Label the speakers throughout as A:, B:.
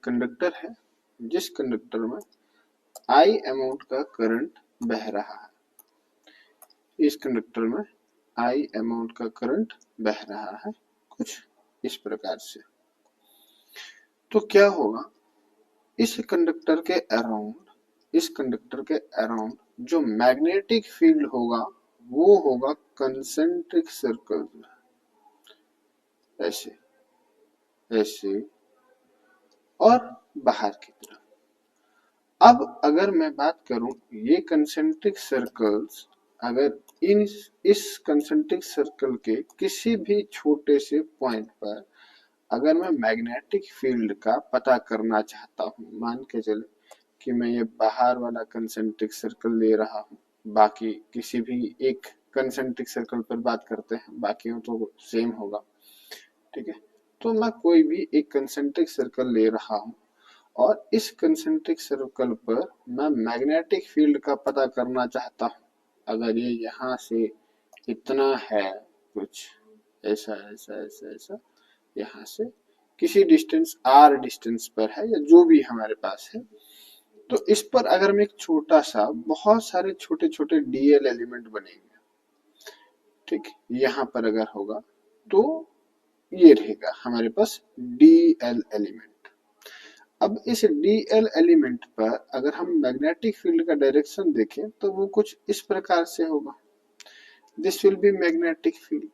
A: Conductor है जिस conductor में I अमाउंट का करंट बह रहा है। इस कंडक्टर में I अमाउंट का करंट बह रहा है कुछ इस प्रकार से। तो क्या होगा, इस कंडक्टर के अराउंड जो मैग्नेटिक फील्ड होगा वो होगा कंसेंट्रिक सर्कल, ऐसे ऐसे और बाहर की तरफ। अब अगर मैं बात करूं ये कंसेंट्रिक सर्कल्स, अगर इस कंसेंट्रिक सर्कल के किसी भी छोटे से पॉइंट पर अगर मैं मैग्नेटिक फील्ड का पता करना चाहता हूं, मान के चले कि मैं ये बाहर वाला कंसेंट्रिक सर्कल ले रहा हूं, बाकी किसी भी एक कंसेंट्रिक सर्कल पर बात करते हैं, बाकी तो सेम होगा, ठीक है। तो मैं कोई भी एक कंसेंट्रिक सर्कल ले रहा हूं और इस कंसेंट्रिक सर्कल पर मैं मैग्नेटिक फील्ड का पता करना चाहता हूं। अगर ये यहाँ से इतना है, कुछ ऐसा ऐसा ऐसा ऐसा, यहाँ से किसी डिस्टेंस r डिस्टेंस पर है या जो भी हमारे पास है, तो इस पर अगर मैं एक छोटा सा, बहुत सारे छोटे छोटे dl एलिमेंट बनेंगे, ठीक। यहाँ पर अगर होगा तो ये रहेगा हमारे पास dl एलिमेंट। अब इस dl एलिमेंट पर अगर हम मैग्नेटिक फील्ड का डायरेक्शन देखें तो वो कुछ इस प्रकार से होगा, this will be magnetic field.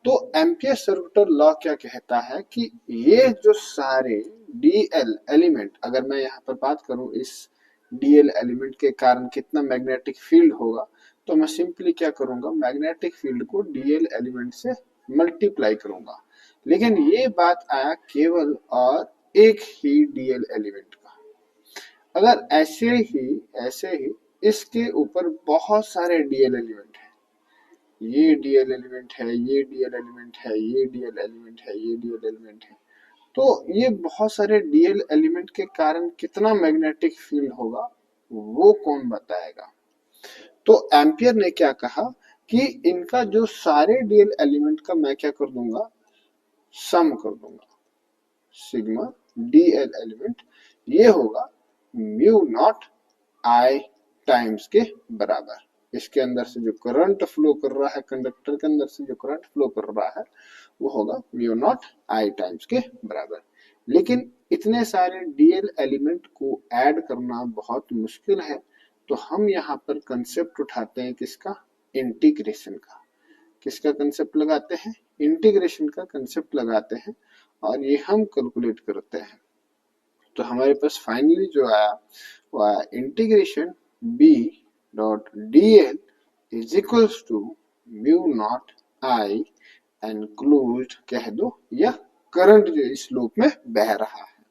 A: तो एम्पियर सर्कुलर लॉ क्या कहता है कि ये जो सारे dl एलिमेंट, अगर मैं यहाँ पर बात करूं इस dl एलिमेंट के कारण कितना मैग्नेटिक फील्ड होगा, तो मैं सिंपली क्या करूंगा, मैग्नेटिक फील्ड को dl एलिमेंट से मल्टीप्लाई करूंगा। लेकिन ये बात आया केवल और एक ही dl एलिमेंट का। अगर ऐसे ही इसके ऊपर बहुत सारे dl एलिमेंट है, ये dl एलिमेंट है, ये dl एलिमेंट है, ये dl एलिमेंट है, ये dl एलिमेंट है, तो ये बहुत सारे dl एलिमेंट के कारण कितना मैग्नेटिक फील्ड होगा वो कौन बताएगा। तो एम्पियर ने क्या कहा कि इनका जो सारे dl एलिमेंट का मैं क्या कर दूंगा, सम कर दूंगा, सिग्मा dl एलिमेंट ये होगा म्यू नॉट I टाइम्स के बराबर। इसके अंदर से जो करंट फ्लो कर रहा है, कंडक्टर के अंदर से जो करंट फ्लो कर रहा है वो होगा म्यू नॉट I टाइम्स के बराबर। लेकिन इतने सारे dl एलिमेंट को ऐड करना बहुत मुश्किल है, तो हम यहाँ पर कंसेप्ट उठाते हैं किसका, इंटीग्रेशन का। किसका कंसेप्ट लगाते हैं, इंटीग्रेशन का कंसेप्ट लगाते हैं और ये हम कैलकुलेट करते हैं। तो हमारे पास फाइनली जो आया वो आया integration b dot dl is equals to mu naught I enclosed कह दो, या करंट जो इस लूप में बह रहा है।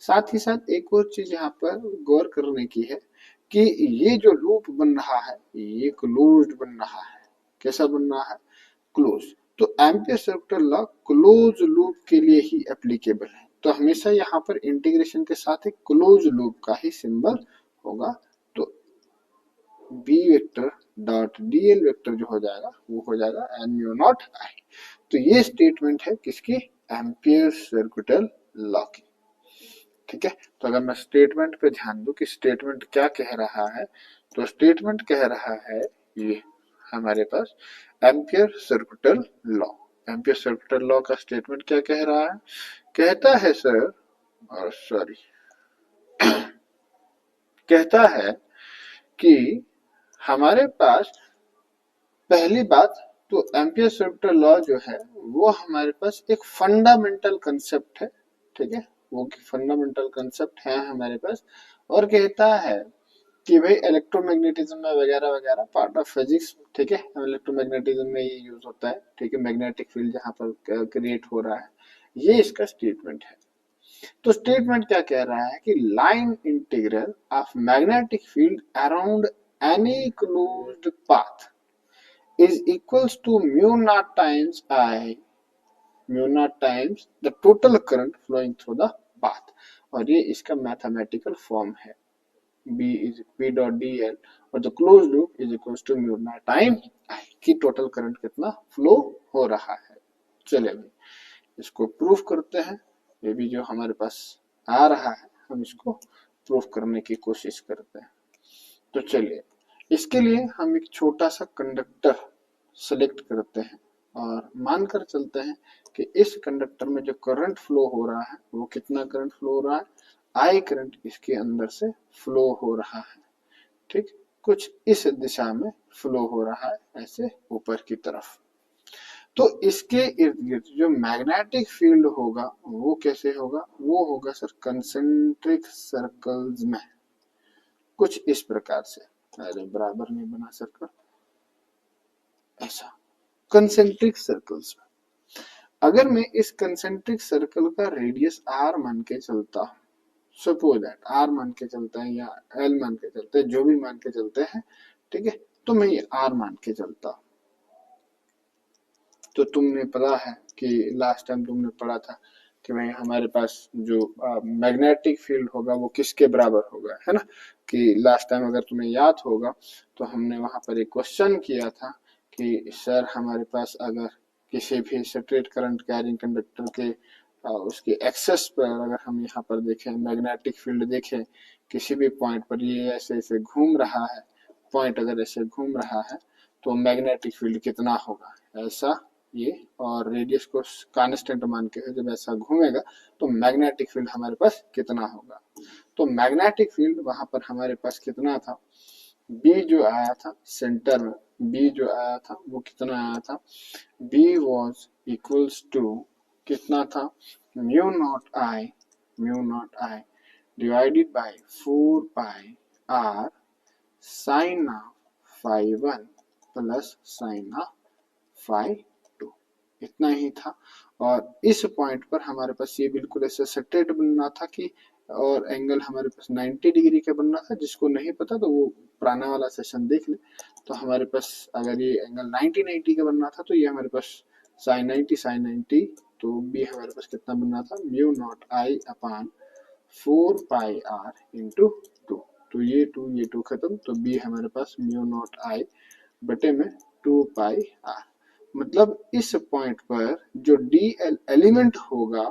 A: साथ ही साथ एक और चीज यहाँ पर गौर करने की है कि ये जो लूप बन रहा है ये क्लोज्ड बन रहा है। कैसा बन रहा है, क्लोज। तो ampere circular law close loop के लिए ही एप्लीकेबल है, तो हमेशा यहाँ पर इंटीग्रेशन के साथ एक क्लोज लूप का ही सिंबल होगा। तो B vector dot dl vector जो हो जाएगा वो हो जाएगा n म्यू नॉट I। तो ये स्टेटमेंट है किसकी, एम्पियर सर्कुलर लॉ की, ठीक है। तो अगर मैं स्टेटमेंट पे ध्यान दूं कि स्टेटमेंट क्या कह रहा है, तो स्टेटमेंट कह रहा है ये हमारे पास ampere circular law. Ampere circular law का स्टेटमेंट क्या कह रहा है, कहता है सर, और सॉरी कहता है कि हमारे पास पहली बात तो एम्पियर सर्कुलर लॉ जो है वो हमारे पास एक फंडामेंटल कंसेप्ट है, ठीक है। वो फंडामेंटल कंसेप्ट है हमारे पास, और कहता है कि भाई इलेक्ट्रोमैग्नेटिज्म में वगैरह वगैरह पार्ट ऑफ फिजिक्स, ठीक है, इलेक्ट्रोमैग्नेटिज्म में ये यूज होता है, ठीक है, मैग्नेटिक फील्ड जहां पर क्रिएट हो रहा है, ये इसका स्टेटमेंट है। तो स्टेटमेंट क्या कह रहा है कि line integral of magnetic field around any closed path is equals to mu naught times I, mu naught times the total current flowing through the path, और ये इसका मैथमेटिकल फॉर्म है b dot dl और the closed loop is equals to mu naught time I की total current कितना flow हो रहा है। चलिए अभी इसको प्रूफ करते हैं। ये भी जो हमारे पास आ रहा है, हम इसको प्रूफ करने की कोशिश करते हैं। तो चलिए, इसके लिए हम एक छोटा सा कंडक्टर सेलेक्ट करते हैं और मानकर चलते हैं कि इस कंडक्टर में जो करंट फ्लो हो रहा है वो कितना करंट फ्लो हो रहा है, आई करंट इसके अंदर से फ्लो हो रहा है। ठीक, कुछ इस दिशा में फ्लो हो रहा है, ऐसे ऊपर की तरफ। तो इसके इर्द गिर्द जो मैग्नेटिक फील्ड होगा वो कैसे होगा, वो होगा सर कंसेंट्रिक सर्कल्स में, कुछ इस प्रकार से। अरे बराबर नहीं बना सर्कल, ऐसा कंसेंट्रिक सर्कल्स में। अगर मैं इस कंसेंट्रिक सर्कल का रेडियस आर मान के चलता हूं, सपोज दैट आर मान के चलते हैं या एल मान के चलते हैं, जो भी मान के चलते हैं, ठीक है, तो मैं ये आर मान के चलता हूं। तो तुमने पता है कि लास्ट टाइम तुमने पढ़ा था कि भाई हमारे पास जो मैग्नेटिक फील्ड होगा वो किसके बराबर होगा, है ना। कि लास्ट टाइम अगर तुम्हें याद होगा तो हमने वहां पर एक क्वेश्चन किया था कि सर हमारे पास अगर किसी भी स्ट्रेट करंट कैरिंग कंडक्टर के उसके एक्सेस पर अगर हम यहाँ पर देखें मैग्नेटिक फील्ड देखें किसी भी पॉइंट पर, ये ऐसे ऐसे घूम रहा है, पॉइंट अगर ऐसे घूम रहा है तो मैग्नेटिक फील्ड कितना होगा, ऐसा ये, और रेडियस को कांस्टेंट मान के जब ऐसा घूमेगा तो मैग्नेटिक फील्ड हमारे पास कितना होगा। तो मैग्नेटिक फील्ड वहां पर हमारे पास कितना था, बी जो आया था सेंटर में, बी जो आया था वो कितना आया था, बी वॉज इक्वल्स टू कितना था, mu naught I divided by 4 pi R sine of phi one plus sine of phi, इतना ही था। और इस पॉइंट पर हमारे पास ये बिल्कुल ऐसे सेटेड बनना था कि, और एंगल हमारे पास 90 डिग्री का बनना था। जिसको नहीं पता तो वो पुराना वाला सेशन देख ले। तो हमारे पास अगर ये एंगल 90 का बनना था तो ये हमारे पास sin 90, तो बी हमारे पास कितना बनना था, mu naught I upon 4 pi are into 2। तो ये टू खत्म, तो बी हमारे पास म्यू नॉट आई बटे में 2 पाई आर। मतलब इस पॉइंट पर जो डीएल एलिमेंट होगा,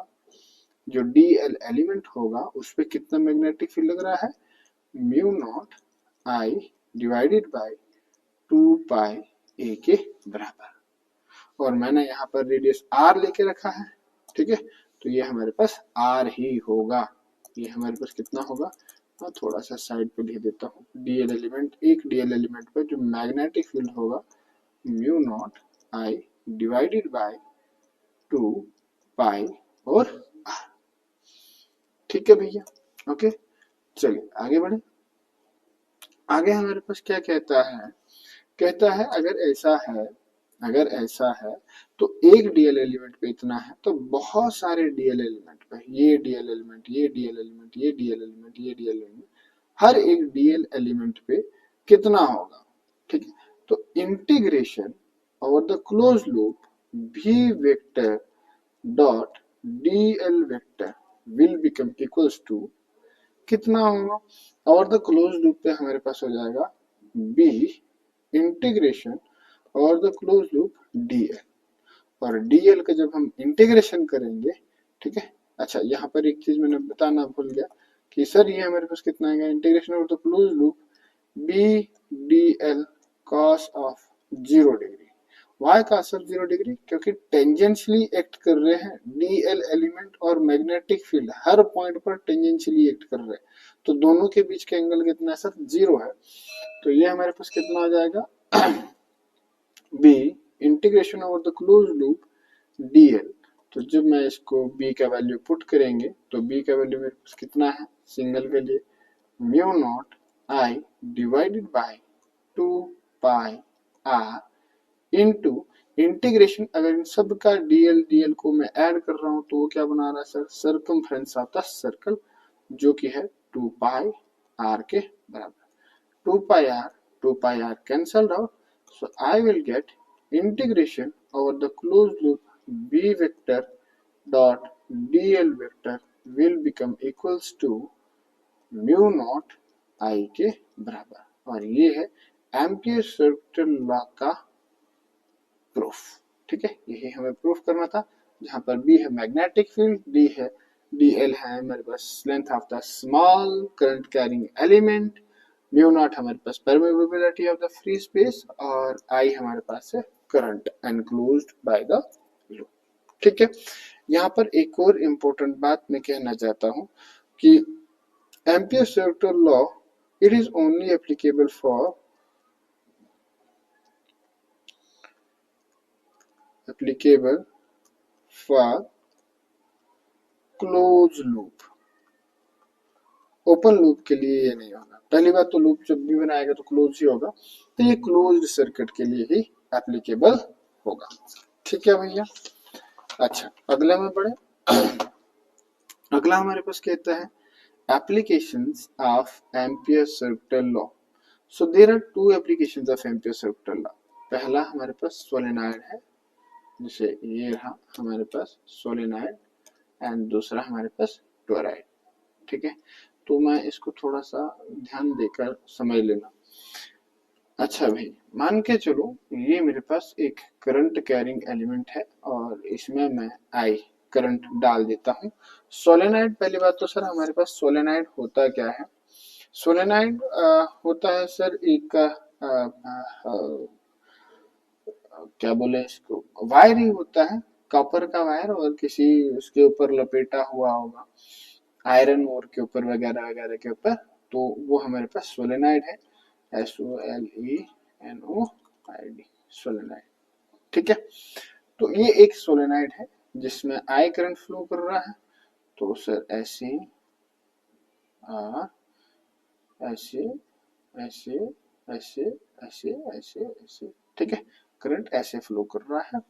A: जो डीएल एलिमेंट होगा उस पे कितना मैग्नेटिक फील्ड लग रहा है, mu naught I divided by 2 पाई ए के बराबर। और मैंने यहाँ पर रेडियस आर लेके रखा है, ठीक है, तो ये हमारे पास आर ही होगा। ये हमारे पास कितना होगा, थोड़ा सा साइड पे लिख देता हूँ, डीएल एलिमेंट, एक डीएल एलिमेंट पे जो मैग्नेटिक फील्ड होगा mu naught I divided by 2 पाई और आर। ठीक है भैया, ओके। चलिए आगे बढ़े। आगे हमारे पास क्या कहता है, कहता है अगर ऐसा है तो एक डीएल एलिमेंट पे इतना है, तो बहुत सारे डीएल एलिमेंट पे, ये डीएल एलिमेंट, ये डीएल एलिमेंट, ये डीएल एलिमेंट, ये डीएल एलिमेंट, हर एक डीएल एलिमेंट पे कितना होगा, ठीक है। तो integration over the close loop v vector dot dl vector will become equals to कितना होगा, और द क्लोज लूप पे हमारे पास हो जाएगा b इंटीग्रेशन और द क्लोज लूप dl। और dl का जब हम इंटीग्रेशन करेंगे, ठीक है। अच्छा यहाँ पर एक चीज मैंने बताना भूल गया कि सर ये हमारे पास कितना आएगा, integration of the close loop b dl cos of 0 degree. वाई का सर 0 डिग्री, क्योंकि टेंजेंशियली एक्ट कर रहे हैं डीएल एलिमेंट और मैग्नेटिक फील्ड हर पॉइंट पर टेंजेंशियली एक्ट कर रहे हैं, तो दोनों के बीच का एंगल कितना है सर, 0 है। तो ये हमारे पास कितना आ जाएगा, b integration over the close loop dl। तो जब मैं इसको b का वैल्यू पुट करेंगे तो b का वैल्यू मेरे पास कितना है, सिंगल के लिए mu naught I divided by 2 pi R into integration, अगर इन सब का डीएल को मैं ऐड कर रहा हूं तो वो क्या बना रहा है sir, circumference of the circle, जो कि है 2 पाई आर के बराबर। 2 pi r cancelled out, so I will get integration over the close loop B vector dot DL vector will become equals to mu naught I के बराबर। और ये है एम्पियर सर्किल लॉ का प्रूफ, ठीक है। यही हमें प्रूफ करना था, जहां पर बी है मैग्नेटिक फील्ड, डी है dl है हमारे पास length of the small current carrying element, mu naught हमारे पास permeability of the free space, और आई हमारे पास है current enclosed by the loop. ठीक है, यहाँ पर एक और इम्पोर्टेंट बात मैं कहना चाहता हूँ कि ampere circular law it is only applicable for close loop. Open loop के लिए ये नहीं होगा। पहली बात तो लूप जब भी बनाएगा तो क्लोज ही होगा, तो ये क्लोज्ड सर्किट के लिए ही एप्लीकेबल होगा। ठीक है भैया। अच्छा, अगले में बढ़े। अगला हमारे पास कहता है applications of Ampere circular law. So there are two applications of Ampere circular law. पहला हमारे पास सोलेनॉइड है, जैसे ये रहा हमारे पास सोलेनॉइड, एंड दूसरा हमारे पास टोरॉइड। ठीक है, तो मैं इसको थोड़ा सा ध्यान देकर समझ लेना। अच्छा भाई, मान के चलो ये मेरे पास एक करंट कैरिंग एलिमेंट है और इसमें मैं आई करंट डाल देता हूँ। सोलेनाइड, पहली बात तो सर हमारे पास सोलेनाइड होता क्या है? सोलेनाइड होता है सर एक क्या बोले इसको, वायर ही होता है, कॉपर का वायर, और किसी उसके ऊपर लपेटा हुआ होगा आयरन ओर के ऊपर वगैरह वगैरह के ऊपर, तो वो हमारे पास सोलेनाइड है। SOLENOID, solenoid. ठीक है, तो ये एक सोलेनाइड है जिसमें आई करंट फ्लो कर रहा है। तो सर ऐसे ऐसे ऐसे ऐसे ऐसे ऐसे ऐसे, ठीक है, करंट ऐसे फ्लो कर रहा है।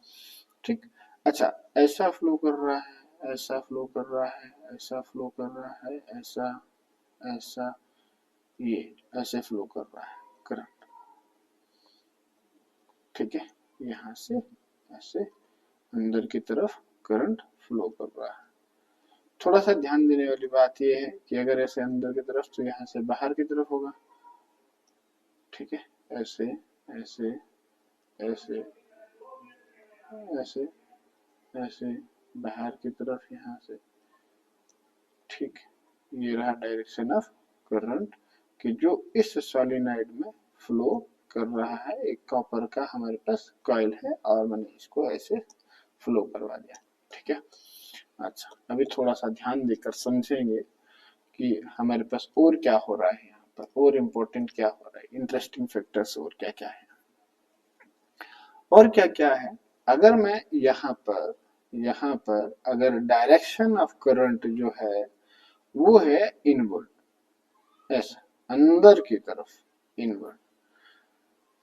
A: ठीक, अच्छा, ऐसा फ्लो कर रहा है, ऐसा फ्लो कर रहा है, ऐसा फ्लो कर रहा है, ऐसा ऐसा, ये ऐसे फ्लो कर रहा है करंट। ठीक है, यहाँ से ऐसे अंदर की तरफ करंट फ्लो कर रहा है। थोड़ा सा ध्यान देने वाली बात यह है कि अगर ऐसे अंदर की तरफ तो यहाँ से बाहर की तरफ होगा। ठीक है, ऐसे ऐसे ऐसे ऐसे ऐसे बाहर की तरफ यहाँ से। ठीक, ये रहा डायरेक्शन ऑफ करंट कि जो इस सोलेनॉइड में फ्लो कर रहा है। एक कॉपर का हमारे पास कॉइल है और मैंने इसको ऐसे फ्लो करवा दिया। ठीक है, अच्छा, अभी थोड़ा सा ध्यान देकर समझेंगे कि हमारे पास और क्या हो रहा है यहाँ पर, और इम्पोर्टेंट क्या हो रहा है, इंटरेस्टिंग फैक्टर्स और क्या क्या है। और क्या क्या है, अगर मैं यहाँ पर अगर डायरेक्शन ऑफ करंट जो है वो है इनवर्ड, ऐसा अंदर की तरफ इनवर्ड।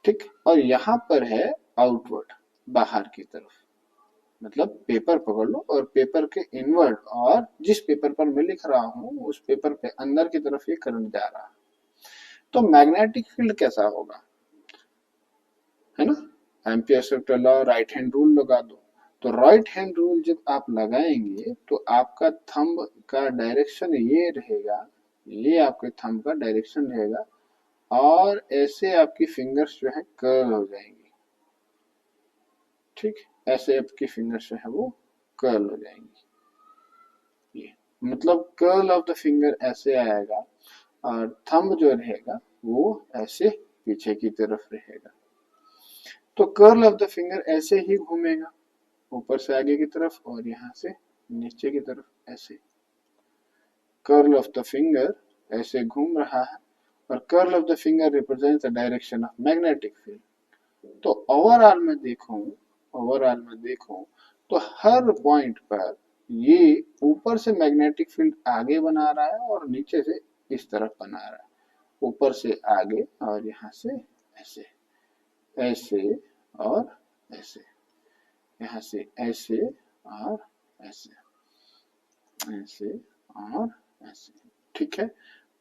A: ठीक, और यहाँ पर है आउटवर्ड, बाहर की तरफ। मतलब पेपर पकड़ लो और पेपर के इनवर्ड, और जिस पेपर पर मैं लिख रहा हूँ उस पेपर पे अंदर की तरफ ये करंट जा रहा है, तो मैग्नेटिक फील्ड कैसा होगा, है ना? Ampere circular law, right hand rule लगा दो। तो राइट हैंड रूल जब आप लगाएंगे तो आपका थंब का डायरेक्शन ये रहेगा, ये आपके थंब का डायरेक्शन रहेगा, और ऐसे आपकी फिंगर्स जो है कर्ल हो जाएंगी। ठीक, ऐसे आपकी फिंगर्स जो है वो कर्ल हो जाएंगी। ये मतलब कर्ल ऑफ द फिंगर ऐसे आएगा, और थंब जो रहेगा वो ऐसे पीछे की तरफ रहेगा। तो कर्ल ऑफ द फिंगर ऐसे ही घूमेगा, ऊपर से आगे की तरफ और यहाँ से नीचे की तरफ ऐसे। कर्ल ऑफ द फिंगर ऐसे घूम रहा है, और curl of the finger represents the direction of magnetic field. तो ओवरऑल में देखूं तो हर पॉइंट पर ये ऊपर से मैग्नेटिक फील्ड आगे बना रहा है और नीचे से इस तरफ बना रहा है। ऊपर से आगे और यहाँ से ऐसे ऐसे और ऐसे, यहाँ से ऐसे और ऐसे, ऐसे और ऐसे। ठीक है,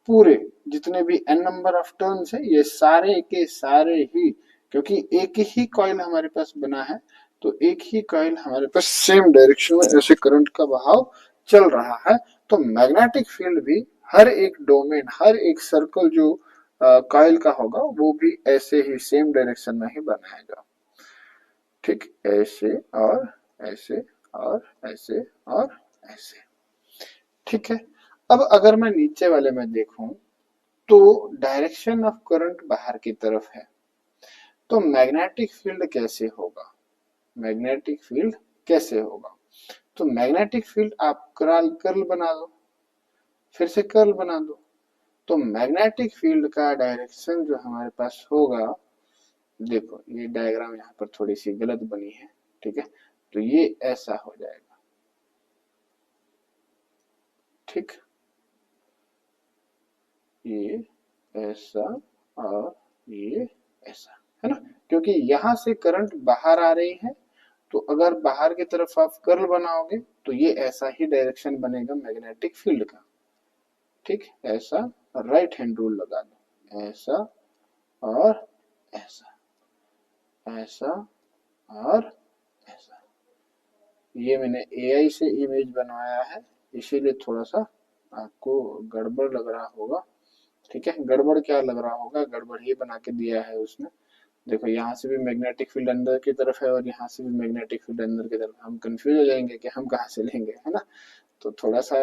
A: पूरे जितने भी n नंबर ऑफ टर्न्स है ये सारे के सारे ही, क्योंकि एक ही कॉइल हमारे पास बना है, तो एक ही कॉइल हमारे पास सेम डायरेक्शन में ऐसे करंट का बहाव चल रहा है। तो मैग्नेटिक फील्ड भी हर एक डोमेन, हर एक सर्कल जो कॉइल का होगा वो भी ऐसे ही सेम डायरेक्शन में ही बनाएगा। ठीक, ऐसे और ऐसे और ऐसे और ऐसे। ठीक है। अब अगर मैं नीचे वाले में देखूं तो डायरेक्शन ऑफ करंट बाहर की तरफ है, तो मैग्नेटिक फील्ड कैसे होगा? मैग्नेटिक फील्ड कैसे होगा? तो मैग्नेटिक फील्ड आप कर्ल बना दो, फिर से कर्ल बना दो, तो मैग्नेटिक फील्ड का डायरेक्शन जो हमारे पास होगा, देखो ये डायग्राम यहाँ पर थोड़ी सी गलत बनी है, ठीक है, तो ये ऐसा हो जाएगा, ठीक, ये ऐसा और ये ऐसा, है ना, क्योंकि यहां से करंट बाहर आ रही है, तो अगर बाहर की तरफ आप कर्ल बनाओगे तो ये ऐसा ही डायरेक्शन बनेगा मैग्नेटिक फील्ड का, ठीक, ऐसा, राइट हैंड रूल लगा दो, ऐसा और ऐसा, ऐसा और ऐसा। ये मैंने एआई से इमेज बनवाया है, इसीलिए थोड़ा सा आपको गड़बड़ लग रहा होगा, ठीक है, गड़बड़ क्या लग रहा होगा, गड़बड़ ही बना के दिया है उसने। देखो यहाँ से भी मैग्नेटिक फील्ड अंदर की तरफ है और यहाँ से भी मैग्नेटिक फील्ड अंदर की तरफ, हम कंफ्यूज हो जाएंगे कि हम कहाँ से लेंगे, है ना। तो थोड़ा सा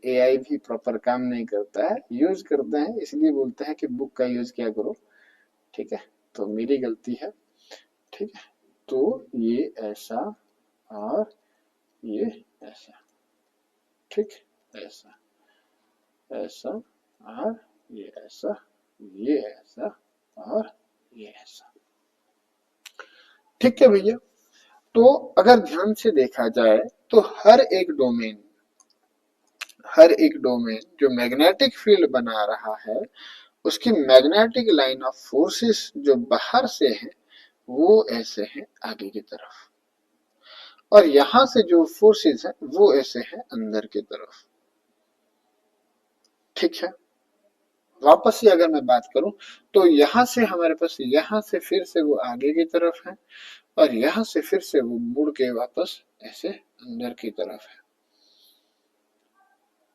A: एआई भी प्रॉपर काम नहीं करता है, यूज करते हैं, इसलिए बोलते हैं कि बुक का यूज किया करो, ठीक है, तो मेरी गलती है, ठीक है। तो ये ऐसा और ये ऐसा, ठीक, ऐसा, ऐसा और ये ऐसा, ये ऐसा और ये ऐसा, ठीक है भैया। तो अगर ध्यान से देखा जाए तो हर एक डोमेन जो मैग्नेटिक फील्ड बना रहा है, उसकी मैग्नेटिक लाइन ऑफ फोर्सेस जो बाहर से है वो ऐसे है आगे की तरफ, और यहां से जो फोर्सेस है वो ऐसे है अंदर की तरफ, ठीक है। वापस से अगर मैं बात करूं तो यहां से हमारे पास, यहां से फिर से वो आगे की तरफ है और यहां से फिर से वो मुड़ के वापस ऐसे अंदर की तरफ है,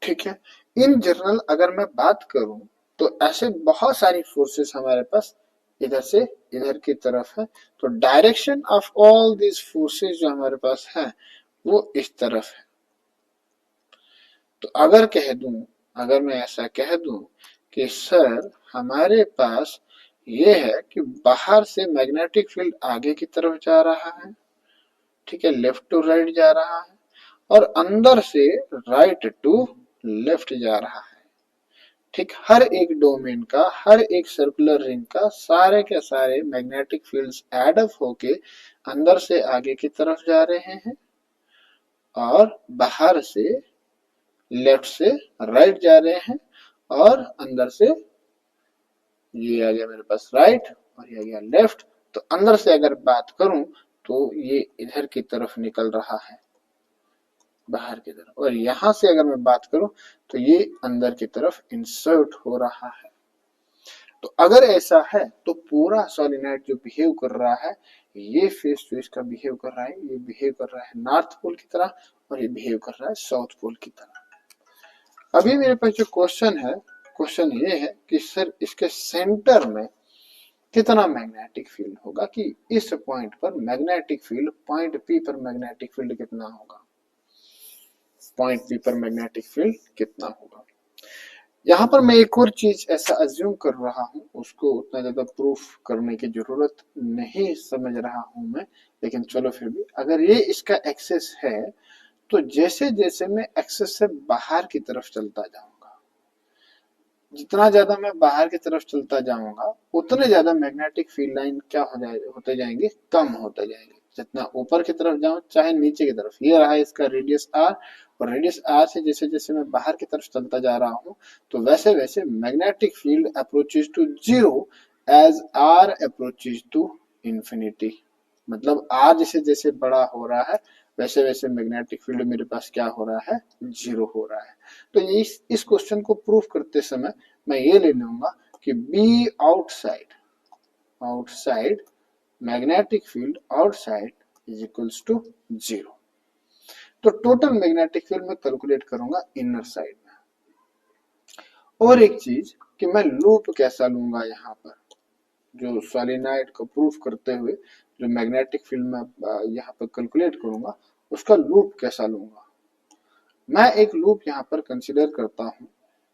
A: ठीक है। इन जनरल अगर मैं बात करूं तो ऐसे बहुत सारी फोर्सेस हमारे पास इधर से इधर की तरफ है, तो direction of all these forces जो हमारे पास है वो इस तरफ है। तो अगर मैं ऐसा कह दूं कि सर हमारे पास ये है कि बाहर से मैग्नेटिक फील्ड आगे की तरफ जा रहा है, ठीक है, लेफ्ट टू राइट जा रहा है, और अंदर से राइट टू लेफ्ट जा रहा है, ठीक, हर एक डोमेन का, हर एक सर्कुलर रिंग का सारे के सारे मैग्नेटिक फील्ड्स एड अप होके अंदर से आगे की तरफ जा रहे हैं और बाहर से लेफ्ट से राइट जा रहे हैं, और अंदर से ये आ गया मेरे पास राइट और ये आ गया लेफ्ट। तो अंदर से अगर बात करूं तो ये इधर की तरफ निकल रहा है बाहर की तरफ, और यहां से अगर मैं बात करूं तो ये अंदर की तरफ इंसर्ट हो रहा है। तो अगर ऐसा है तो पूरा सोलेनोइड जो बिहेव कर रहा है, ये फेस जो इसका बिहेव कर रहा है, ये बिहेव कर रहा है नॉर्थ पोल की तरह और ये बिहेव कर रहा है साउथ पोल की तरह। अभी मेरे पास जो क्वेश्चन है, क्वेश्चन ये है कि सर इसके सेंटर में कितना मैग्नेटिक फील्ड होगा, कि इस पॉइंट पर मैग्नेटिक फील्ड, पॉइंट पी पर मैग्नेटिक फील्ड कितना होगा, पॉइंट पी पर मैग्नेटिक फील्ड कितना होगा। यहाँ पर मैं एक और चीज ऐसा अज्यूम कर रहा हूँ, उसको उतना ज्यादा प्रूफ करने की जरूरत नहीं समझ रहा हूँ मैं, लेकिन चलो फिर भी, अगर ये इसका एक्सेस है तो जैसे जैसे मैं एक्सेस से बाहर की तरफ चलता जाऊंगा, जितना ज्यादा मैं बाहर की तरफ चलता जाऊंगा उतने ज्यादा मैग्नेटिक फील्ड लाइन क्या होते जाएंगे, कम होते जाएंगे। जितना ऊपर की तरफ जाऊं चाहे नीचे की तरफ, ये रहा इसका रेडियस आर, और रेडियस आर से जैसे जैसे मैं बाहर की तरफ चलता जा रहा हूं तो वैसे वैसे magnetic field approaches to zero as R approaches to infinity. मतलब आर जैसे जैसे बड़ा हो रहा है वैसे वैसे मैग्नेटिक फील्ड मेरे पास क्या हो रहा है, जीरो हो रहा है। तो इस क्वेश्चन को प्रूफ करते समय मैं ये ले लूंगा कि B outside, outside magnetic field outside is equals to zero. तो टोटल मैग्नेटिक फील्ड मैं कैलकुलेट करूंगा इनर साइड में। और एक चीज कि मैं लूप कैसा लूंगा, यहाँ पर जो सोलेनोइड को प्रूफ करते हुए जो मैग्नेटिक फील्ड में यहाँ पर कैलकुलेट करूंगा उसका लूप कैसा लूंगा। मैं एक लूप यहाँ पर कंसिडर करता हूँ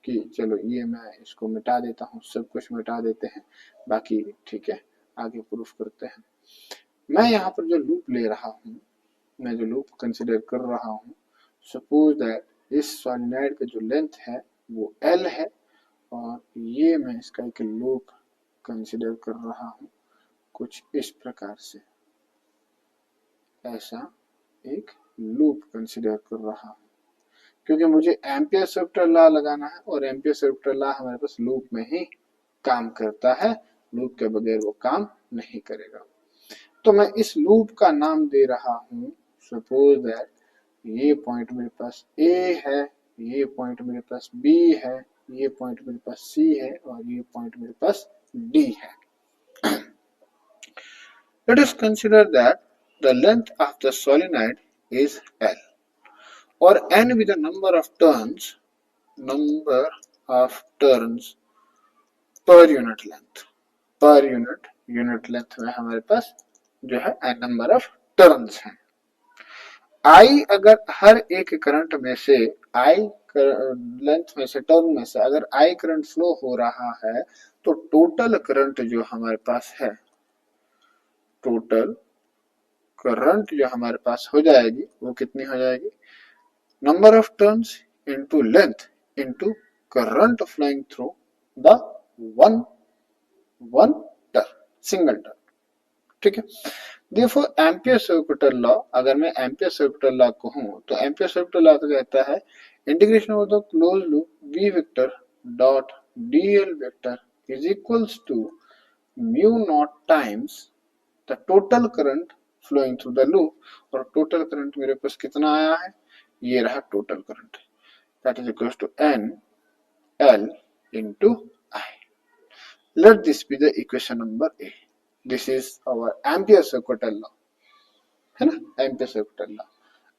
A: कि चलो ये मैं इसको मिटा देता हूँ, सब कुछ मिटा देते हैं, बाकी ठीक है, आगे प्रूफ करते हैं। मैं यहाँ पर जो लूप ले रहा हूँ, मैं जो लूप कंसिडर कर रहा हूँ, सपोज दैट इस सॉलिनॉइड का जो लेंथ है वो L है, और ये मैं इसका एक लूप कंसिडर कर रहा हूँ कुछ इस प्रकार से, ऐसा एक लूप कंसिडर कर रहा हूँ, क्योंकि मुझे एम्पियर सर्कुलर लॉ लगाना है, और एम्पियर सर्कुलर लॉ हमारे पास लूप में ही काम करता है, लूप के बगैर वो काम नहीं करेगा। तो मैं इस लूप का नाम दे रहा हूँ, सपोज दैट ये पॉइंट मेरे पास ए है, ये पॉइंट मेरे पास बी है, ये पॉइंट मेरे पास सी है, और ये पॉइंट मेरे पास डी है। Let us consider that the length of the solenoid is L, or n with the number of turns per unit length. Per unit length में हमारे पास जो है n number of turns हैं। I अगर हर एक current में से I लेंथ में से, टर्न में से अगर I करंट फ्लो हो रहा है, तो टोटल करंट जो हमारे पास है, टोटल करंट जो हमारे पास हो जाएगी वो कितनी हो जाएगी, number of turns into length into current flowing through the one turn, single turn. ठीक है, देयरफॉर एम्पियर सर्कुलर लॉ, अगर मैं एम्पियर सर्कुलर लॉ कहूं तो एम्पियर सर्कुलर लॉ तो कहता है integration over the close loop B vector dot DL vector is equals to mu naught times the total current flowing through the loop, और total current मेरे पास कितना आया है, ये रहा total current, that is equals to N L into I. Let this be the equation number A. This is our Ampere circular law, है ना, एम्पियर सर्कुलर लॉ।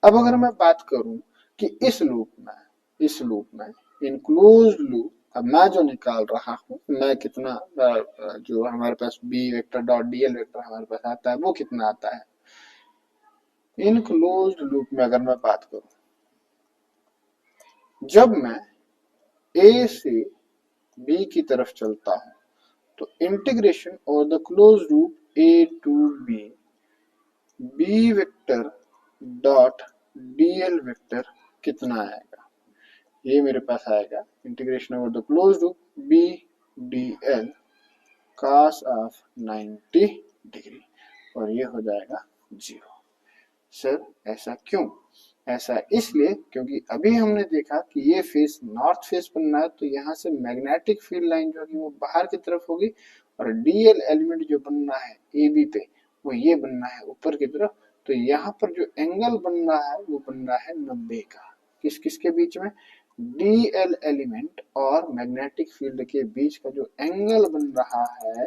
A: अब अगर मैं बात करूं कि इस लूप में इनक्लोज्ड लूप, अब मैं जो निकाल रहा हूं, मैं कितना जो हमारे पास B vector dot DL vector हमारे पास आता है वो कितना आता है, इनक्लोज्ड लूप में अगर मैं बात करूं, जब मैं ए से बी की तरफ चलता हूं तो इंटीग्रेशन और the close loop A to B vector dot DL vector कितना आएगा, ये मेरे पास आएगा integration over the close loop B D L cos of 90 degree, और ये हो जाएगा 0। सर ऐसा क्यों, ऐसा इसलिए क्योंकि अभी हमने देखा कि ये फेस नॉर्थ फेस बनना है, तो यहाँ से मैग्नेटिक फील्ड लाइन जो होगी वो बाहर की तरफ होगी, और डीएल एलिमेंट जो बनना है ए बी पे वो ये बनना है ऊपर की तरफ, तो यहाँ पर जो एंगल बन रहा है वो बन रहा है 90 का, किस किस के बीच में, डीएल एलिमेंट और मैग्नेटिक फील्ड के बीच का जो एंगल बन रहा है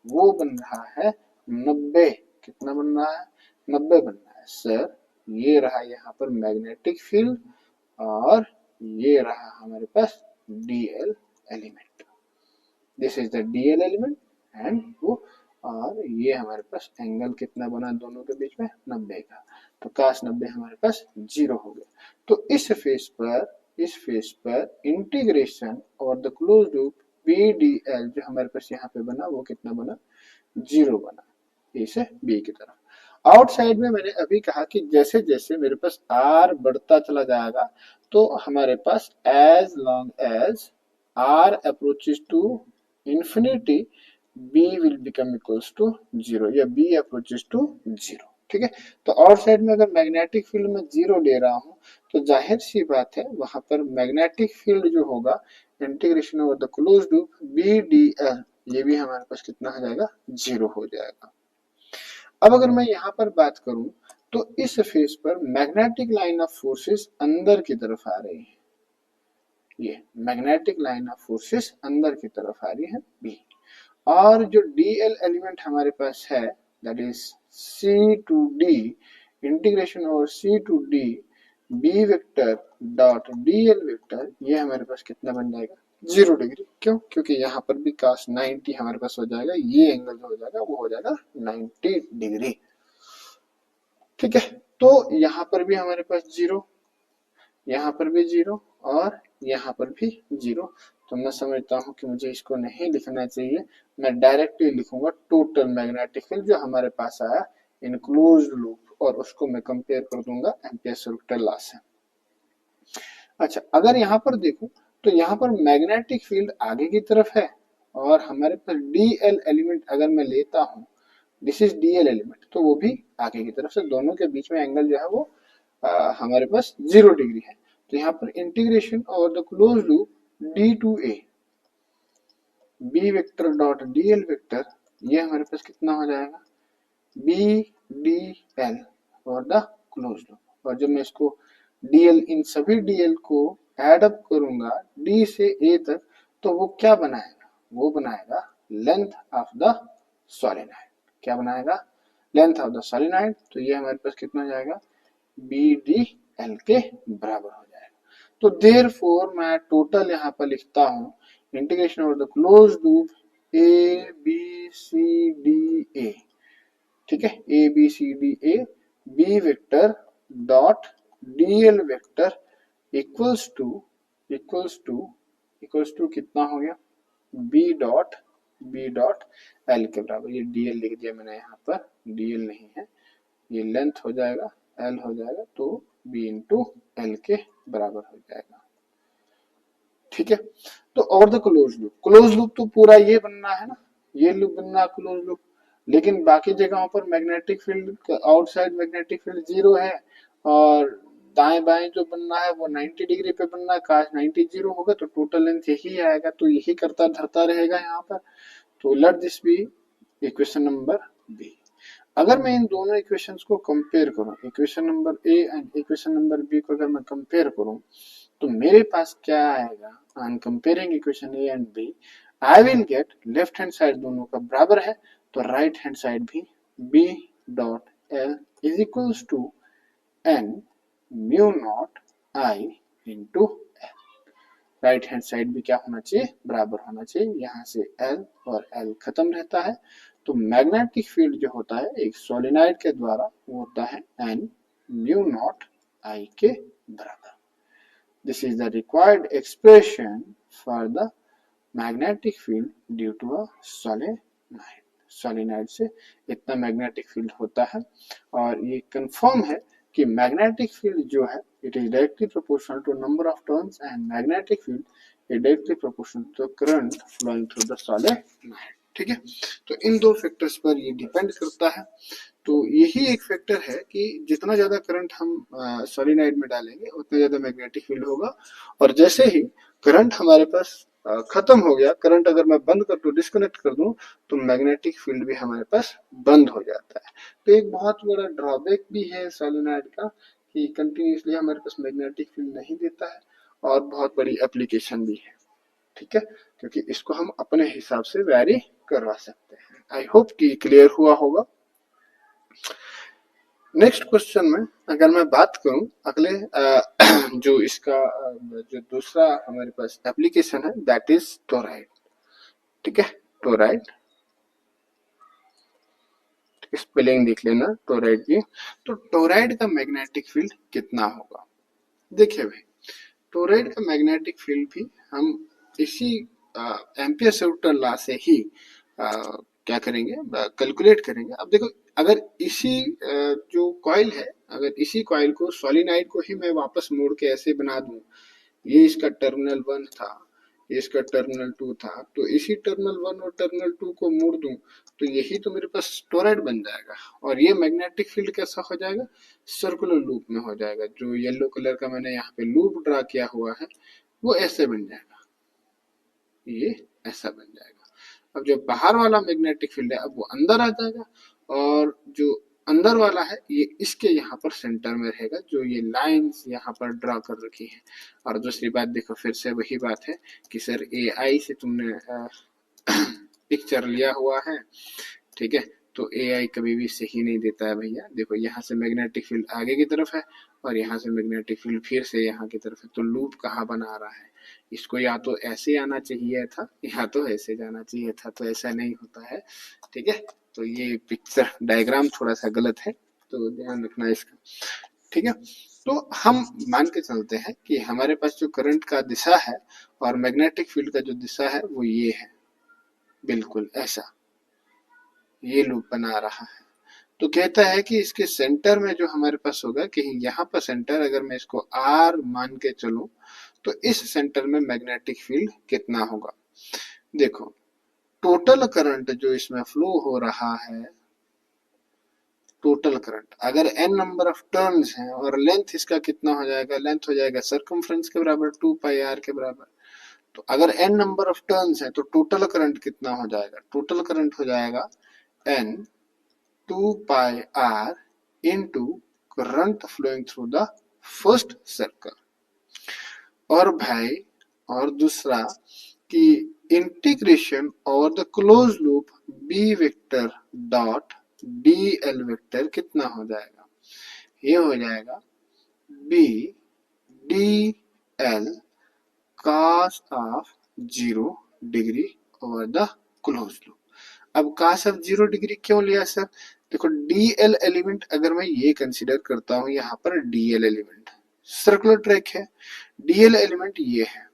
A: वो बन रहा है 90। कितना बन रहा है, 90 बन रहा है। सर ये रहा यहाँ पर मैग्नेटिक फील्ड, और ये रहा हमारे पास dl element, this is the dl element and वो, और ये हमारे पास एंगल कितना बना दोनों के बीच में, 90 का, तो cos 90 हमारे पास 0 हो गया। तो इस फेस पर इंटीग्रेशन और the close loop B D L जो हमारे पास यहाँ पे बना वो कितना बना, 0 बना, ए से बी की तरफ। आउटसाइड में मैंने अभी कहा कि जैसे जैसे मेरे पास आर बढ़ता चला जाएगा, तो हमारे पास as long as r approaches to infinity B will become equals to 0, या बी अप्रोचेस टू 0। ठीक है, तो आउटसाइड में अगर मैग्नेटिक फील्ड में 0 ले रहा हूं, तो जाहिर सी बात है वहां पर मैग्नेटिक फील्ड जो होगा integration over the close loop B D L, ये भी हमारे पास कितना हो जाएगा, 0 हो जाएगा। अब अगर मैं यहाँ पर बात करूं तो इस फेस पर मैग्नेटिक लाइन ऑफ फोर्सेस अंदर की तरफ आ रही है, ये मैग्नेटिक लाइन ऑफ फोर्सेस अंदर की तरफ आ रही है बी, और जो डीएल एलिमेंट हमारे पास है that is C to D, integration over C to D B vector dot DL vector, ये हमारे पास कितना बन जाएगा, 0 डिग्री। क्यों, क्योंकि यहाँ पर भी cos 90 हमारे पास हो जाएगा, ये एंगल जो हो जाएगा वो हो जाएगा 90 डिग्री। ठीक है, तो यहाँ पर भी हमारे पास 0, यहाँ पर भी 0 और यहाँ पर भी 0। तो मैं समझता हूँ कि मुझे इसको नहीं लिखना चाहिए, मैं डायरेक्टली लिखूंगा टोटल मैग्नेटिक फील्ड जो हमारे पास आया इन क्लोज्ड लूप, और उसको मैं कंपेयर कर दूंगा एम्पियर सर्कुलर लॉ से। अच्छा, अगर यहाँ पर देखूं तो यहाँ पर मैग्नेटिक फील्ड आगे की तरफ है और हमारे पास डीएल एलिमेंट अगर मैं लेता हूँ, दिस इज डीएल एलिमेंट, तो वो भी आगे की तरफ से, दोनों के बीच में एंगल जो है वो हमारे पास 0 डिग्री है। तो यहाँ पर integration over the close loop D to A B vector dot DL vector, ये हमारे पास कितना हो जाएगा बी डी एल और द क्लोज लूप। और जब मैं इसको डीएल, इन सभी डीएल को एड अप करूंगा डी से ए तक, तो वो क्या बनाएगा, वो बनाएगा लेंथ ऑफ द सॉलिनॉइड। क्या बनाएगा, लेंथ ऑफ द सॉलिनॉइड। तो ये हमारे पास कितना हो जाएगा बी डी एल के बराबर हो जाएगा। तो देयरफॉर मैं टोटल यहाँ पर लिखता हूँ integration over the close loop A B C D A, ठीक है, A B C D A B vector dot D L vector equals to कितना हो गया बी डॉट एल के बराबर। ये डी एल लिख दिया मैंने यहाँ पर, डी एल नहीं है, ये लेंथ हो जाएगा एल हो जाएगा, तो बी इंटू एल के बराबर हो जाएगा। ठीक है, तो और द क्लोज लूप तो पूरा ये बनना है ना, ये लूप बनना क्लोज लूप, लेकिन बाकी जगहों पर magnetic field, outside magnetic field 0 है और दाएं बाएं जो बनना है वो 90 डिग्री पे बनना है। काश 90 0 होगा तो टोटल लेंथ यही आएगा, तो यही करता धरता रहेगा यहाँ पर। तो let this be equation number B. अगर मैं इन दोनों इक्वेशंस को कंपेयर करूं, equation number A and equation number B को अगर मैं कंपेयर करूं, तो मेरे पास क्या आएगा, I am comparing equation A and B, I will get left hand side दोनों का बराबर है, तो राइट हैंड साइड भी B dot L is equals to N mu naught I into L. Right hand side भी क्या होना चाहिए, बराबर होना चाहिए, यहाँ से एल और एल खत्म रहता है। तो मैग्नेटिक फील्ड जो होता है एक सोलिनॉइड के द्वारा वो होता है एन म्यू नॉट आई के बराबर। This is the required expression for the magnetic field due to a solenoid. Solenoid से इतना मैग्नेटिक फील्ड होता है, और ये कंफर्म है कि मैग्नेटिक फील्ड जो है it is directly proportional to number of turns and magnetic field is directly proportional to current flowing through the solenoid. ठीक है, तो इन दो फैक्टर्स पर ये डिपेंड करता है। तो यही एक फैक्टर है कि जितना ज्यादा करंट हम सोलिनॉइड में डालेंगे उतना ज्यादा मैग्नेटिक फील्ड होगा, और जैसे ही करंट हमारे पास खत्म हो गया, करंट अगर मैं बंद कर दूं, डिस्कनेक्ट कर दूं, तो मैग्नेटिक फील्ड भी हमारे पास बंद हो जाता है। तो एक बहुत बड़ा ड्रॉबैक भी है सोलिनॉइड का कि कंटिन्यूसली हमारे पास मैग्नेटिक फील्ड नहीं देता है, और बहुत बड़ी एप्लीकेशन भी है। ठीक है, क्योंकि इसको हम अपने हिसाब से वैरी करवा सकते हैं। आई होप कि क्लियर हुआ होगा। नेक्स्ट क्वेश्चन में अगर मैं बात करूं अगले जो इसका जो दूसरा हमारे पास एप्लीकेशन है दैट इज टोराइड। ठीक है, टोराइड स्पेलिंग देख लेना टोराइड की। तो टोराइड का मैग्नेटिक फील्ड कितना होगा, देखिए भाई, टोराइड का मैग्नेटिक फील्ड भी हम इसी एम्पियर सर्कुलर लॉ से ही क्या करेंगे, कैलकुलेट करेंगे। अब देखो, अगर इसी जो कॉइल है, अगर इसी कॉइल को सोलिनॉइड को ही मैं वापस मोड़ के ऐसे बना दूं, ये इसका टर्मिनल 1 था, ये इसका टर्मिनल 2 था, तो इसी टर्मिनल 1 और टर्मिनल 2 को मोड़ दूं तो यही तो मेरे पास टोराइड बन जाएगा, और ये मैग्नेटिक फील्ड कैसा हो जाएगा, सर्कुलर लूप में हो जाएगा। जो येलो कलर का मैंने यहाँ पे लूप ड्रा किया हुआ है वो ऐसे बन जाएगा, ये ऐसा बन जाएगा। अब जो बाहर वाला मैग्नेटिक फील्ड है अब वो अंदर आ जाएगा, और जो अंदर वाला है ये इसके यहाँ पर सेंटर में रहेगा, जो ये लाइंस यहाँ पर ड्रा कर रखी है। और दूसरी बात देखो, फिर से वही बात है कि सर AI से तुमने पिक्चर लिया हुआ है, ठीक है, तो AI कभी भी सही नहीं देता है भैया। देखो यहाँ से मैग्नेटिक फील्ड आगे की तरफ है और यहाँ से मैग्नेटिक फील्ड फिर से यहाँ की तरफ है, तो लूप कहाँ बना रहा है, इसको या तो ऐसे आना चाहिए था या तो ऐसे जाना चाहिए था, तो ऐसा नहीं होता है। ठीक है, तो ये पिक्चर डायग्राम थोड़ा सा गलत है, तो ध्यान रखना इसका। ठीक है, तो हम मान के चलते हैं कि हमारे पास जो करंट का दिशा है और मैग्नेटिक फील्ड का जो दिशा है वो ये है, बिल्कुल ऐसा ये लूप बना रहा है। तो कहता है कि इसके सेंटर में जो हमारे पास होगा, कहीं यहाँ पर सेंटर अगर मैं इसको आर मान के चलूं तो इस सेंटर में मैग्नेटिक फील्ड कितना होगा। देखो टोटल करंट जो इसमें फ्लो हो रहा है, टोटल करंट अगर n नंबर ऑफ टर्न्स हैं और लेंथ इसका कितना हो जाएगा, लेंथ हो जाएगा सर्कमफ्रेंस के बराबर 2 पाई आर के बराबर। तो अगर n नंबर ऑफ टर्न्स है तो टोटल करंट कितना हो जाएगा, टोटल करंट हो जाएगा n 2 pi R into current flowing through the first circle. और भाई और दूसरा कि इंटीग्रेशन और the close loop B vector dot D L vector कितना हो जाएगा, ये हो जाएगा B D L cos of 0 degree over the close loop. अब cos ऑफ 0 डिग्री क्यों लिया सर, देखो dl एलिमेंट अगर मैं ये कंसीडर करता हूं, यहाँ पर dl एलिमेंट सर्कुलर ट्रैक है, dl एलिमेंट ये है,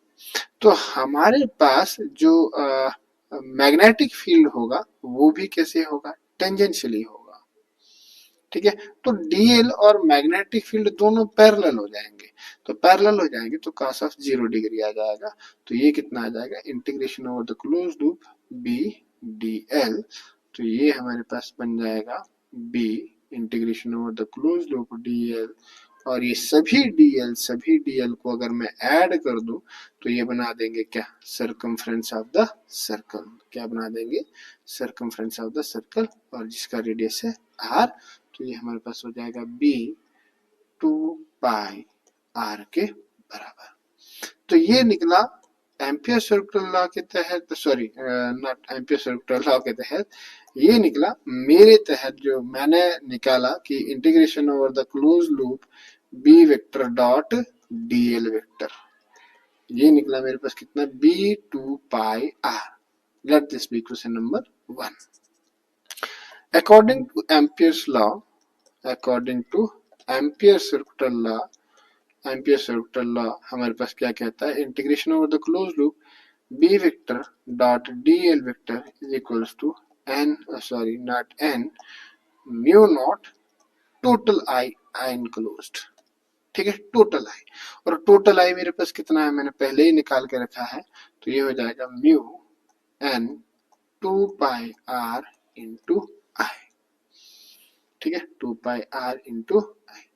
A: तो हमारे पास जो मैग्नेटिक फील्ड होगा वो भी कैसे होगा, टेंजेंशियली होगा। ठीक है, तो dl और मैग्नेटिक फील्ड दोनों पैरेलल हो जाएंगे, तो पैरेलल हो जाएंगे तो cos ऑफ 0 डिग्री आ जाएगा। तो ये कितना आ जाएगा, integration over the close loop b dl, तो ये हमारे पास बन जाएगा b integration over the close loop dl, और ये सभी dl को अगर मैं ऐड कर दूं तो ये बना देंगे क्या, सर्कमफ्रेंस ऑफ द सर्कल। क्या बना देंगे, सर्कमफ्रेंस ऑफ द सर्कल, और जिसका रेडियस है r, तो ये हमारे पास हो जाएगा b 2 पाई r के बराबर। तो ये निकला एम्पियर सर्कुलर लॉ के तहत, sorry not ampere circular law के तहत, ये निकला मेरे तहत जो मैंने निकाला कि integration over the close loop B vector dot DL vector, ये निकला मेरे पास कितना, B 2 pi R. Let this be question number 1। According to Ampere's law, according to Ampere circular law, Ampere circular law हमारे पास क्या कहता है, integration over the close loop B vector dot D L vector is equals to N, sorry not N, mu naught total I I enclosed. ठीक है, total I, और total I मेरे पास कितना है, मैंने पहले ही निकाल के रखा है, तो ये हो जाएगा mu n 2 pi are into I. ठीक है, 2 पाई आर इंटू आई।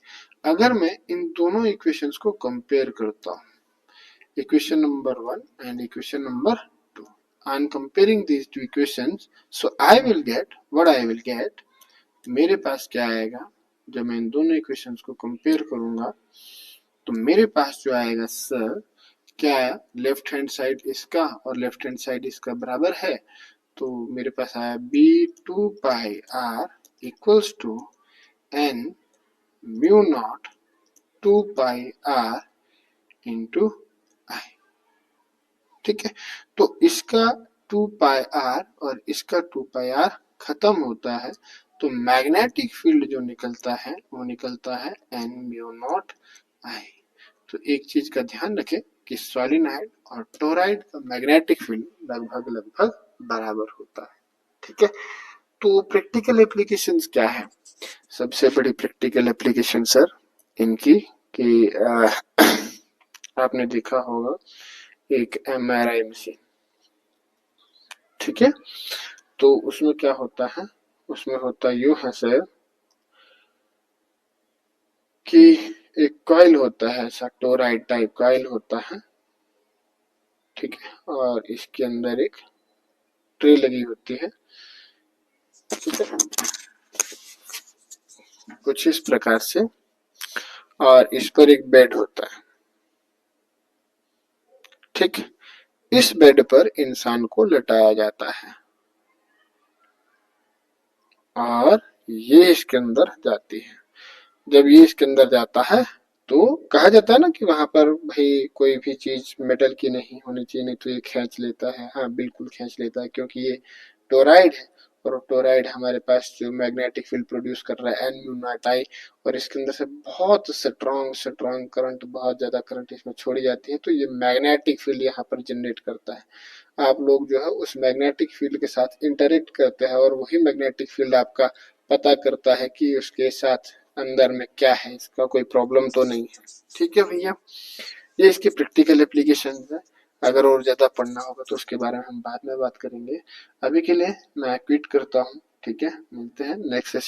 A: अगर मैं इन दोनों इक्वेशंस को कंपेयर करता हूं, equation number 1 and equation number 2, I am comparing these two equations, so I will get what I will gate, मेरे पास क्या आएगा, जब मैं इन दोनों इक्वेशंस को कंपेयर करूंगा तो मेरे पास जो आएगा सर, क्या लेफ्ट हैंड साइड इसका और लेफ्ट हैंड साइड इसका बराबर है, तो मेरे पास आया B 2 pi r equals to N mu naught 2 pi are into I. ठीक है, तो इसका 2 पाई आर और इसका 2 पाई आर खत्म होता है, तो मैग्नेटिक फील्ड जो निकलता है वो निकलता है एन म्यू नॉट आई। तो एक चीज का ध्यान रखें कि सॉलिनॉइड और टोरॉइड का मैग्नेटिक फील्ड लगभग लगभग बराबर होता है। ठीक है, तो प्रैक्टिकल एप्लीकेशंस क्या है, सबसे बड़ी प्रैक्टिकल एप्लीकेशन सर इनकी कि आपने देखा होगा एक एमआरआई मशीन। ठीक है, तो उसमें क्या होता है, उसमें होता यूं है सर कि एक कॉइल होता है, ऐसा टोरॉइड टाइप कॉइल होता है। ठीक है, और इसके अंदर एक ट्रे लगी होती है। ठीक है, कुछ इस प्रकार से, और इस पर एक बेड होता है। ठीक, इस बेड पर इंसान को लटाया जाता है और ये इसके अंदर जाती है। जब ये इसके अंदर जाता है तो कहा जाता है ना कि वहां पर भाई कोई भी चीज मेटल की नहीं होनी चाहिए, नहीं तो ये खींच लेता है। हाँ बिल्कुल खींच लेता है, क्योंकि ये टोराइड है प्रोटोराइड हमारे पास जो मैग्नेटिक फील्ड प्रोड्यूस कर रहा है NuI, और इसके अंदर से बहुत स्ट्रॉन्ग करंट, बहुत ज्यादा करंट इसमें छोड़ी जाती है, तो ये मैग्नेटिक फील्ड यहाँ पर जनरेट करता है। आप लोग जो है उस मैग्नेटिक फील्ड के साथ इंटरेक्ट करते हैं और वही मैग्नेटिक फील्ड आपका पता करता है कि उसके साथ अंदर में क्या है, इसका कोई प्रॉब्लम तो नहीं है। ठीक है भैया, ये इसकी प्रैक्टिकल एप्लीकेशन है। अगर और ज्यादा पढ़ना होगा तो उसके बारे में हम बाद में बात करेंगे। अभी के लिए मैं क्विट करता हूँ। ठीक है, मिलते हैं नेक्स्ट सेशन।